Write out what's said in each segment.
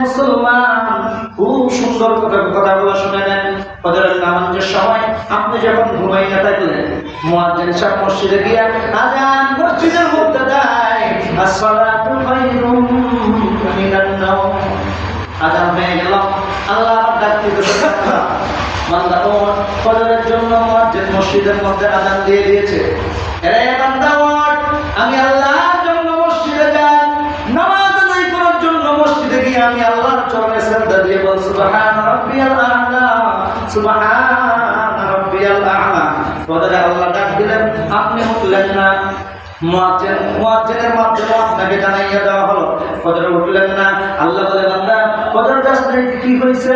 মুসলমান খুব সুন্দর কথাগুলো শুনে নেন। ফজরের নামাজের সময় আপনি যখন ঘুমাইয়া থাকলেন, মুয়াজ্জিন সাহেব মসজিদে গিয়া আযান মসজিদের মধ্যে দেয়, আসসালাতু খায়রুম মিনান নাওম। আযান হয়ে গেল, আল্লাহ ডাক দিতেছে, বান্দা ওঠ, ফজরের জন্য মুয়াজ্জিন মসজিদের মধ্যে আযান দিয়ে দিয়েছে। এরে বান্দা ওঠ, আমি আল্লাহর জন্য মসজিদে যাই, নামাজ আদায় করার জন্য মসজিদে গিয়ে আমি আল্লাহর চরণে সিজদা দিয়ে বল সুবহান রাব্বিয়াল আ'লা, সুবহান রাব্বিয়াল আ'লা। ফজরে আল্লাহ ডাক দিলেন, আপনি উঠলেন না, মুয়াজ্জিনের মাধ্যমে আপনাকে জানাইয়া দেওয়া হলো, ফজরে উঠলেন না। আল্লাহ বলে, বান্দা ফজর যাস নাই, কি হয়েছে?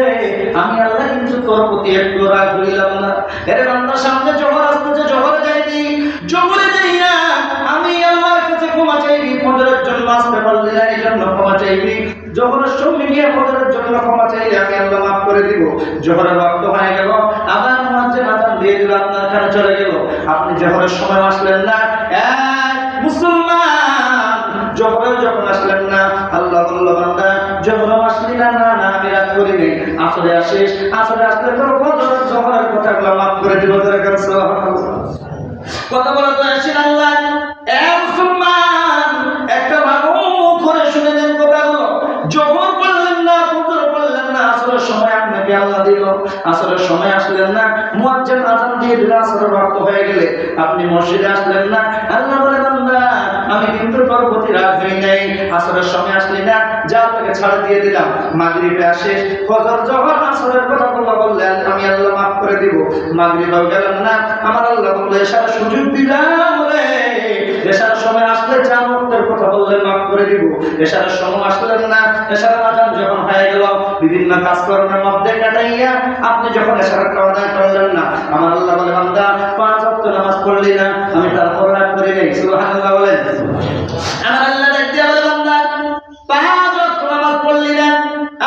আমি আল্লাহ কিন্তু তোর প্রতি একটু রাগ হইলাম না। এর বান্দা সামনে জোহর আসতেছে, জোহরে যাইনি, জোহরে যাইয়া আমি আল্লাহর কাছে ক্ষমা চাইবি, ফজরের জন্য আসতে পারলি না এই জন্য ক্ষমা চাইবি। জোহরের সঙ্গে গিয়ে ফজরের জন্য ক্ষমা চাইলে আমি আল্লাহ মাফ করে দিব। জোহরের ওয়াক্ত হয়ে গেল, আবার মুয়াজ্জিন আযান দিয়ে দিল, আপনার কাছে চলে গেল, আপনি জোহরের সময় আসলেন না। মুসলমান জোহরে যখন আসলেন না, আল্লাহ বলল, বান্দা জোহরে আসলি না? না না, আমি রাগ করিনি। আসরে আসিস, আসরে আসলে তোর ফজরের জোহরের কথাগুলো মাফ করে দিব। কথা বলা তো আসেন আল্লাহ। মুসলমান একটা ভালো করে শুনে দেন কথাগুলো। জোহর পড়লেন না, ফজর পড়লেন না, আসরের সময় আপনাকে আল্লাহ দিল, আসরের সময় আসলেন না, মুয়াজ্জিন আযান দিয়ে দিল, আসরের ওয়াক্ত হয়ে গেলে আপনি মসজিদে আসলেন না। আল্লাহ বলে, বান্দা আমি কিন্তু তোর প্রতি রাগ হই নাই, আসরের সময় আসলি না, যা তোকে ছাড় দিয়ে দিলাম। মাগরিবে আসিস, ফজর জোহর আসরের কথাগুলো বললেন, আমি আল্লাহ মাফ করে দিব। মাগরিবেও গেলেন না, আমার আল্লাহ বলে এশার সুযোগ দিলাম রে, এশার সময় আসলে জান্নাতের কথা বললে মাফ করে দিব। এশার সময় আসলেন না, এশার আযান যখন হয়ে গেল, বিভিন্ন কাজকর্মের মধ্যে কাটাইয়া আপনি যখন এশার আদায় করলেন না, আমার আল্লাহ বলে, বান্দা 5 ওয়াক্ত নামাজ পড়লি না, আমি তারপর রাগ করি নাই। সুবহানাল্লাহ বলেন। আমার আল্লাহ দেখতে বলে, বান্দা 5 ওয়াক্ত নামাজ পড়লি না,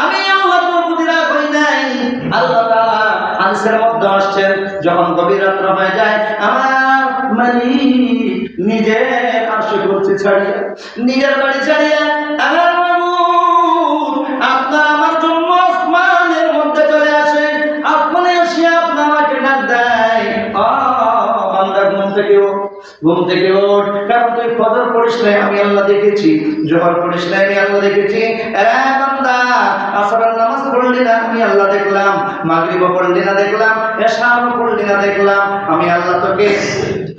আমি আল্লাহ তোর প্রতি রাগ হই নাই। আল্লাহ তাআলা হাদিসের মধ্যে আসছেন, যখন গভীর রাত হয়ে যায়, আমার মালিক নিজের আরশে কুরসি ছাড়িয়া, নিজের বাড়ি ছাড়িয়া, আমার মাবুদ আপনার আমার জন্য আসমানের মধ্যে চলে আসে, আসমানে এসে আপনার আমাকে ডাক দেয়, বান্দা ঘুম থেকে ওঠ, ঘুম থেকে ওঠ, কারণ তুই ফজর পড়িস নাই, আমি আল্লাহ দেখেছি, জোহর পড়িস নাই, আমি আল্লাহ দেখেছি। বান্দা আসরের নামাজ পড়লি না, আমি আল্লাহ দেখলাম, মাগরিবও পড়লি না দেখলাম, এশারও পড়লি না দেখলাম, আমি আল্লাহ তোকে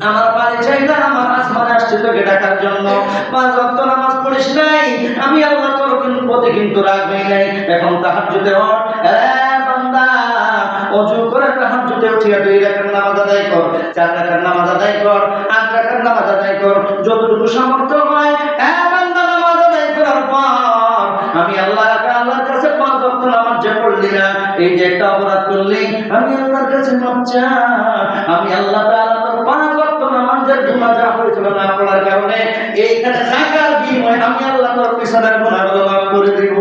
আমার বাড়ি চাইলে আমার আসমানে আসছে তোকে ডাকার জন্য। 5 ওয়াক্ত নামাজ পড়িস নাই, আমি আল্লাহ তোর প্রতি কিন্তু রাগ হই নাই। এখন তাহাজ্জুদে ওঠ, বান্দা ওযু করে তাহাজ্জুদে উঠিয়া 2 রাকাত নামাজ আদায় কর, 4 রাকাত নামাজ আদায় কর, 8 রাকাত নামাজ আদায় কর, যতটুকু সামর্থ্য হয়। বান্দা নামাজ আদায় করার পর আমি আল্লাহর কাছে 5 ওয়াক্ত নামাজ যে পড়লি না, এই যে একটা অপরাধ করলি, আমি আল্লাহর কাছে মাফ চা। আমি আল্লাহ তাআলা তোর 5 ওয়াক্ত নামাজের গুনাহ যা হয়েছিল না পড়ার কারণে, এইখানে টাকার বিনিময়ে আমি আল্লাহ তোর পিছনের গুনাহগুলো মাফ করে দিব।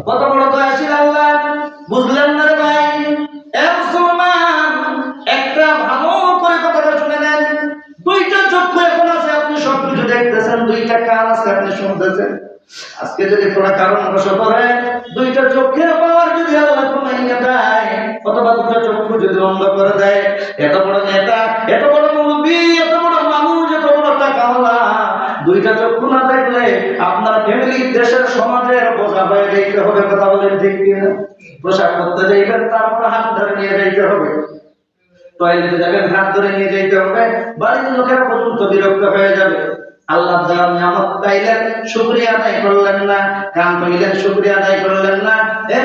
কত বড় দয়াশীল আল্লাহ, বুঝলেন না রে ভাই? মুসলমান একটা ভালো করে কথাটা শুনে নেন। 2টা চক্ষু এখন আছে, আপনি সবকিছু দেখতেছেন, 2টা কান আছে, আপনি শুনতেছেন। আজকে যদি কোনো কারণবশত করে 2টা চোখের পাওয়ার যদি আল্লাহ কমাইয়া দেয়, অথবা 2টা চক্ষু যদি বন্ধ করে দেয়, এত বড় নেতা, এত বড় মুরব্বী, এত বড় মানুষ, এত বড় টাকাওয়ালা, 2টা চক্ষু না থাকলে আপনার ফ্যামিলি, দেশের, সমাজের বোঝা হয়ে যাইতে হবে। কথা বলেন ঠিক কিনা? পোশাক করতে যাইবেন, তারপর হাত ধরে নিয়ে যাইতে হবে, টয়লেটে যাবেন, হাত ধরে নিয়ে যাইতে হবে, বাড়ির লোকেরা পর্যন্ত বিরক্ত হয়ে যাবে। আল্লাহ দেওয়ার নিয়ামত পাইলেন, শুকরিয়া আদায় করলেন না, কান পাইলেন, শুকরিয়া আদায় করলেন না।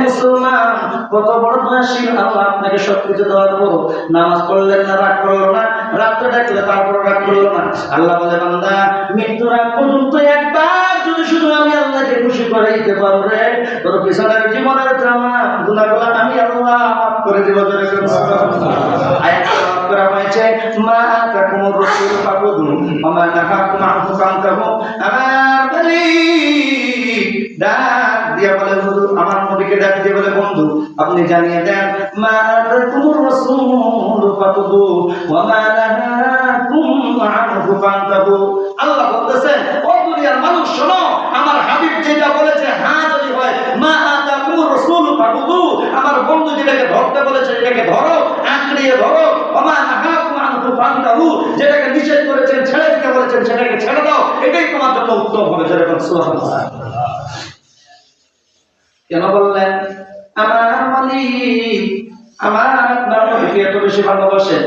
মুসলমান কত বড় দয়াশীল আল্লাহ, আপনাকে সবকিছু দেওয়ার পর নামাজ পড়লেন না, রাগ করলো না, রাতটা ডাকলে তারপর রাগ করলো না। আল্লাহ বলে, বান্দা মৃত্যুর আগ পর্যন্ত একবার যদি শুধু আমি আল্লাহকে খুশি করে দিতে পারো রে, তোর পিছনের জীবনের গুনাহগুলো আমি আল্লাহ মাফ করে দেব। আয়াত করা হয়েছে, মা আতাকুমুর রাসূল ফাখুযু ওয়া মা নাহাকুম আনহু ফান্তাহু। আমার মালিক ডাক দিয়া বলে, হুজুর আমার নবীকে ডাক দিয়ে বলে, বন্ধু আপনি জানিয়ে দেন, মা আতাকুমুর রাসূল ফাখুযু ওয়া মা নাহাকুম আনহু ফান্তাহু। আল্লাহ বলতেছেন, ও দুনিয়ার মানুষ শোনো, আমার হাবিব যেটা বলেছে হ্যাঁ যদি হয়, মা আতাকুমুর রাসূল ফাখুযু, আমার বন্ধু যেটাকে ধরতে বলেছে এটাকে ধরো, আঁকড়িয়ে ধরো। ওমা নাহাকুম আনহু ফান্তাহু, যেটাকে নিষেধ করেছেন ছেড়ে দিতে বলেছেন সেটাকে ছেড়ে দাও, এটাই তোমার জন্য উত্তম হবে। যেরকম সুবহানাল্লাহ। কেন বললেন? আমার মালিক আমার আপনার নবীকে এত বেশি ভালোবাসেন,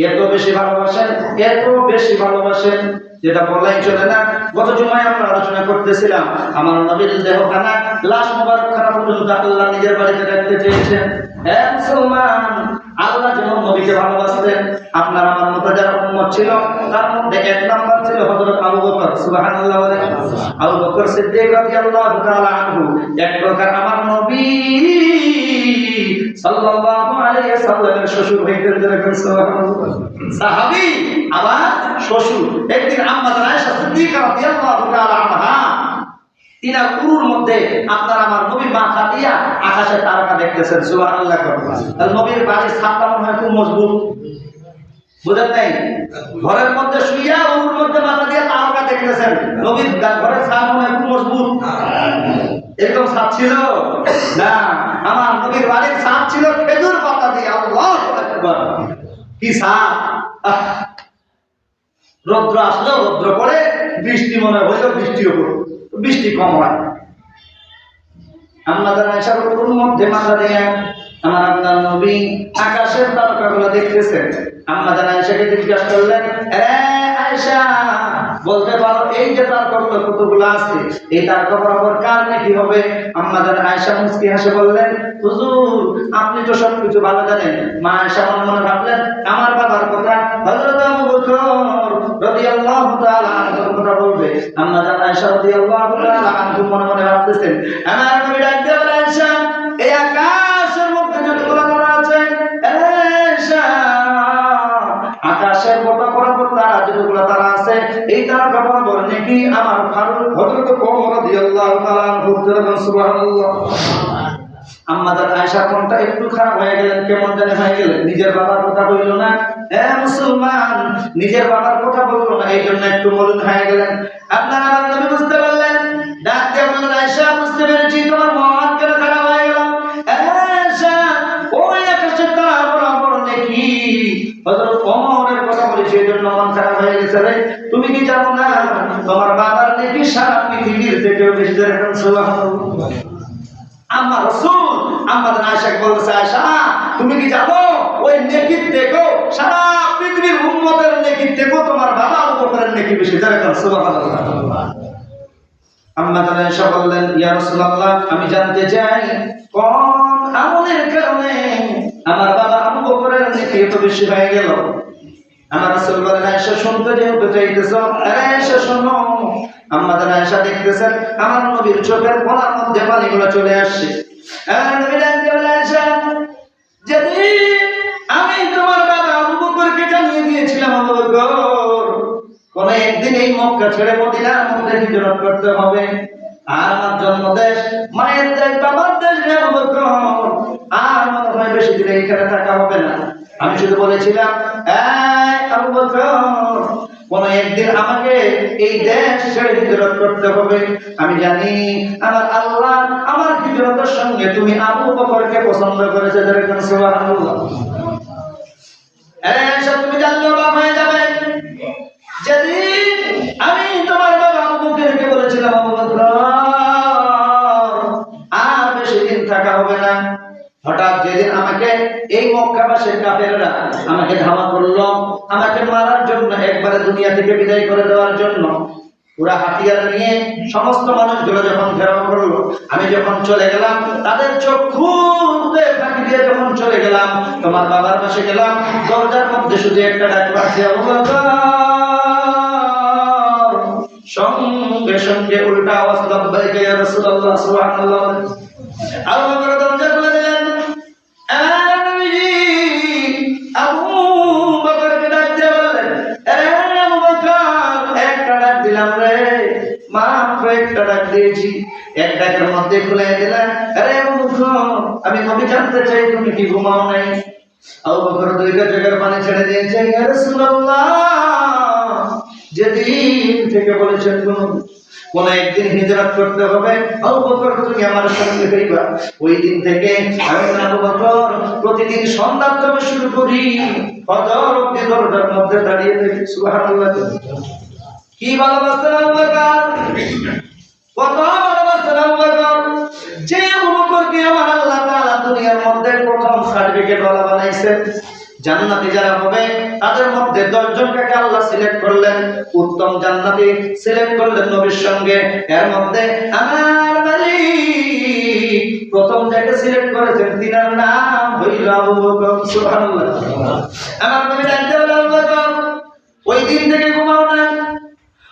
এত বেশি ভালোবাসেন, এত বেশি ভালোবাসেন, যেটা বলাই চলে না। গত জুমায় আমরা আলোচনা করতেছিলাম, আমার নবীর দেহখানা লাশ মুবারকখানা পর্যন্ত আল্লাহ নিজের বাড়িতে রাখতে চেয়েছেন। হ্যাঁ মুসলমান, আল্লাহ যেমন নবীকে ভালোবাসতেন, আপনার আমার মতো যারা উম্মত ছিল তার মধ্যে এক নাম্বার ছিল হযরত আবু বকর। সুবহানাল্লাহ। আবু বকর সিদ্দিক রাদিয়াল্লাহু তাআলা আনহু এক প্রকার আমার নবী সাল্লাল্লাহু আলাইহি ওয়াসাল্লামের শ্বশুর হইতেন। যেরকম সুবহানাল্লাহ, সাহাবী আবার শ্বশুর। একদিন আম্মা আয়েশা সিদ্দিকা রাদিয়াল্লাহু তাআলা আনহা তিনার কুরুর মধ্যে আপনার আমার নবী মাথা দিয়া আকাশে তারকা দেখতেছেন। সুবহানাল্লাহ। তাহলে নবীর বাড়ির ছাদটা মনে হয় খুব মজবুত, বুঝেন নাই? ঘরের মধ্যে শুইয়া ওর মধ্যে মাথা দিয়ে তারকা দেখতেছেন, নবীর ঘরের ছাদ মনে হয় খুব মজবুত। এরকম ছাদ ছিল না, আমার নবীর বাড়ির ছাদ ছিল খেজুর পাতা দিয়ে। আল্লাহু আকবার, কি ছাদ! রৌদ্র আসলো, রৌদ্র পড়ে, বৃষ্টি মনে হইলো, বৃষ্টিও পড়ে, বৃষ্টি কম হয়। আমাদের আয়েশার কুরুর মধ্যে মাথা দিয়ে আমার আপনার নবী আকাশের তারকাগুলো দেখতেছেন। আমাদের আয়েশাকে জিজ্ঞাসা করলেন, এ আয়েশা, বলতে পারো এই যে তারকাগুলো কতগুলো আছে, এই তারকা বরাবর কার নেকি হবে? আমাদের আয়েশা মুস্কি হেসে বললেন, হুজুর আপনি তো সবকিছু ভালো জানেন। মা আয়েশা মনে মনে ভাবলেন আমার বাবার কথা, হযরত আবু বকর রাদিয়াল্লাহু তাআলা আনহুর কথা বলবে। আমাদের আয়েশা রাদিয়াল্লাহু তাআলা আনহু মনে মনে ভাবতেছেন, আমার নবী ডাক দিয়ে বলেন, আয়েশা এই আকাশের মধ্যে যতগুলো তারা আছে, আয়েশা আকাশের গোটা বরাবর তারা যতগুলো তারা আছে, এই তারা বরাবর নাকি আমার ফারুক হযরত ওমর রাদিয়াল্লাহু তাআলা আনহু। সুবহানাল্লাহ। আমাদের আয়েশা কোনটা একটু খারাপ হয়ে গেলেন, কেমন জানি হয়ে গেলেন, নিজের বাবার কথা বলল না। হ্যাঁ মুসলমান, নিজের বাবার কথা বলল না, এই জন্য একটু মলিন হয়ে গেলেন। আপনারা আমার নবী বুঝতে পারলেন, ডাক দিয়ে বললেন, আয়েশা বুঝতে পেরেছি তোমার মন কেন খারাপ হয়ে গেল। আয়েশা ওই আকাশের তারা বরাবর নাকি হযরত ওমরের কথা বলি, সেই জন্য মন খারাপ হয়ে গেছে রে। তুমি কি জানো না তোমার বাবার নাকি সারা পৃথিবীর থেকেও বেশি। যেরকম সুবহানাল্লাহ। আম্মা রাসূল আমাদের আয়েশাকে বলছে, আয়েশা তুমি কি জানো ওই নেকির থেকেও সারা পৃথিবীর উম্মতের নেকির থেকেও তোমার বাবা আবু বকরের নেকি বেশি। যেরকম সুবহানাল্লাহ। আমাদের আয়েশা বললেন, ইয়া রাসূলুল্লাহ আমি জানতে চাই কোন আমলের কারণে আমার বাবা আবু বকরের নেকি এত বেশি হয়ে গেল। আমার রাসূল বলেন, আয়েশা শুনতে যেহেতু চাইতেছো, আয়েশা শোনো। আমাদের আয়েশা দেখতেছেন আমার নবীর চোখের কোণার মধ্যে পানিগুলো চলে আসছে। আমার নবী ডাকতে বলে, আয়েশা যেদিন আমি তোমার বাবা আবু বকরকে জানিয়ে দিয়েছিলাম, আবু বকর কোন একদিন এই মক্কা ছেড়ে মদিনার মধ্যে হিজরত করতে হবে, আর আমার জন্মদেশ মায়ের দেশ বাবার দেশ আবু বকর, আর মনে হয় বেশি দিন এখানে থাকা হবে না। আমি শুধু বলেছিলাম, আবু বকর কোন একদিন আমাকে এই দেশ ছেড়ে হিজরত করতে হবে। আমি জানি আমার আল্লাহ আমার হিজরতের সঙ্গে তুমি আবু বকরকে পছন্দ করেছে। যেরকম সুবহানাল্লাহ। তুমি জানলে অবাক হয়ে যাবে, যেদিন আমি তোমার বাবা আবু বকরকে বলেছিলাম, আবু বকর আর বেশি দিন থাকা হবে না, হঠাৎ যেদিন আমাকে এই মক্কাবাসীর কাফেররা আমাকে ধাওয়া করলো আমাকে মারার জন্য, একবারে দুনিয়া থেকে বিদায় করে দেওয়ার জন্য, পুরা হাতিয়ার নিয়ে সমস্ত মানুষগুলো যখন ঘেরাও করলো, আমি যখন চলে গেলাম তাদের চক্ষুতে ফাঁকি দিয়ে যখন চলে গেলাম, তোমার বাবার পাশে গেলাম, দরজার মধ্যে শুধু একটা ডাক পাচ্ছি, আবু বকর। সঙ্গে সঙ্গে উল্টা আওয়াজ, লাব্বাইকা ইয়া রাসূলুল্লাহ। সুবহানাল্লাহ। আবু বকর দরজা খুলে দিলেন। আবু বকরকে ডাক দিয়ে বললেন, আবু বকর একটা ডাক দিলাম রে, মাত্র একটা ডাক দিয়েছি, এক ডাকের মধ্যে খুলে দিলেন। আবু বকর আমি নবী জানতে চাই তুমি কি ঘুমাও নাই? আবু বকর দুইটা চোখের পানি ছেড়ে দিয়েছে, ইয়া রাসূলুল্লাহ যেদিন থেকে বলেছেন কোন একদিন হিজরত করতে হবে, আবু বকর তুমি আমার সঙ্গে হইবা, ওই দিন থেকে আমি আবু বকর প্রতিদিন সন্ধ্যা থেকে শুরু করি, ফজর অবধি দরজার মধ্যে দাঁড়িয়ে থাকি। সুবহানাল্লাহ। কি ভালোবাসতেন আবু বকর, কত ভালোবাসতেন আবু বকর। যে আবু বকরকে আমার আল্লাহ তাআলা দুনিয়ার মধ্যে প্রথম সার্টিফিকেট ওয়ালা বানাইছেন, জান্নাতি যারা হবে তাদের মধ্যে 10 জনকে আল্লাহ সিলেক্ট করলেন, উত্তম জান্নাতি সিলেক্ট করলেন নবীর সঙ্গে। এর মধ্যে আমার মালিক প্রথম যাকে সিলেক্ট করেছেন তিনার নাম হইল আবু বকর। সুবহানাল্লাহ। আমার নবী ডাকতে বলে আবু বকর, ওই দিন থেকে ঘুমাও না।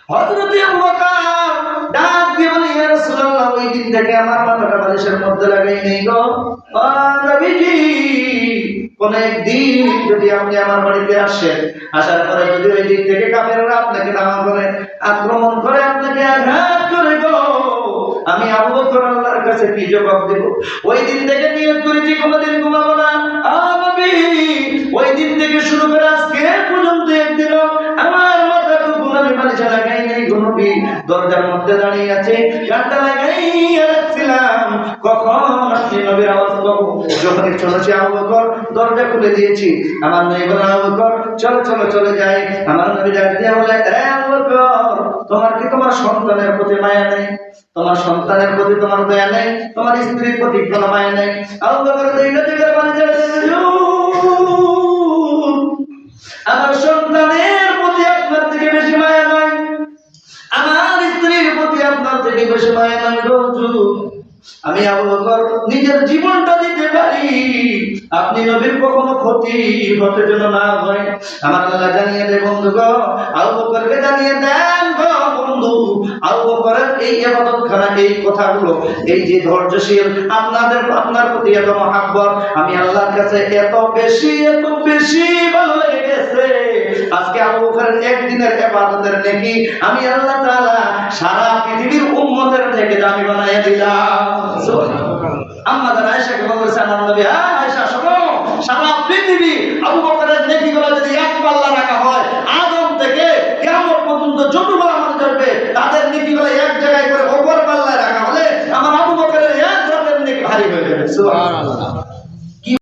হযরত আবু বকর ডাক দিয়ে বলে, ইয়া রাসূলুল্লাহ, ওই দিন থেকে আমার মাথাটা বালিশের মধ্যে লাগাই নেই গো। ও নবীজি, কোন একদিন যদি আপনি আমার বাড়িতে আসেন, আসার পরে যদি ওই দিক থেকে কাফেররা আপনাকে ধাওয়া করে, আক্রমণ করে, আপনাকে আঘাত করে গো, আমি আবু বকর আল্লাহর কাছে কি জবাব দেব? ওই দিন থেকে নিয়ত করেছি কোনোদিন ঘুমাবো না। নবী, ওই দিন থেকে শুরু করে আজকে পর্যন্ত একদিনও আমার মাথাটুকু আমি বালিশে লাগাই নাই গো নবী। দরজার মধ্যে দাঁড়িয়ে আছে, কাঁটা লাগাইয়া রাখছিলাম কখন আপনি নবীর আওয়াজ পাবো। যখন চলেছে আবু বকর, দরজা খুলে দিয়েছি। আমার নবী বলে, আবু বকর চলো চলো চলে যাই। আমার নবী ডাক দিয়ে বলে, এ আবু বকর, তোমার কি তোমার সন্তানের প্রতি মায়া নেই? তোমার সন্তানের প্রতি তোমার দয়া নেই? তোমার স্ত্রীর প্রতি কোনো মায়া নেই? আবু বকর আমার সন্তানের প্রতি আপনার থেকে বেশি মায়া নয়, আমার স্ত্রীর প্রতি আপনার থেকে বেশি মায়া নয় গো হুজুর। আমি আবু বকর নিজের জীবনটা দিতে পারি, আপনি নবীর কখনো ক্ষতি হতে যেন না হয়। আমার আল্লাহ জানিয়ে দেয় বন্ধু গো, আবু বকরকে জানিয়ে দেন গো বন্ধু, আবু বকরের এই ইবাদতখানা, এই কথাগুলো, এই যে ধৈর্যশীল, আপনার প্রতি এত মহাব্বত আমি আল্লাহর কাছে এত বেশি ভালো লেগে গেছে। আজকে আবু বকরের একদিনের ইবাদতের নেকি আমি আল্লাহ তাআলা সারা পৃথিবীর উম্মতের থেকে দামি বানাইয়া দিলাম। আমাদের আয়েশাকে বলেছেন নবী, আয়েশা শোনো, সারা পৃথিবী আবু বকরের নেকিগুলো যদি এক পাল্লা রাখা হয়, আদম থেকে কিয়ামত পর্যন্ত যতগুলো মানুষ আসবে তাদের নেকিগুলো এক জায়গায় করে ওপর পাল্লায় রাখা হলে আমার আবু বকরের এক ধরনের নেকি ভারী হয়ে যাবে। সুবহানাল্লাহ।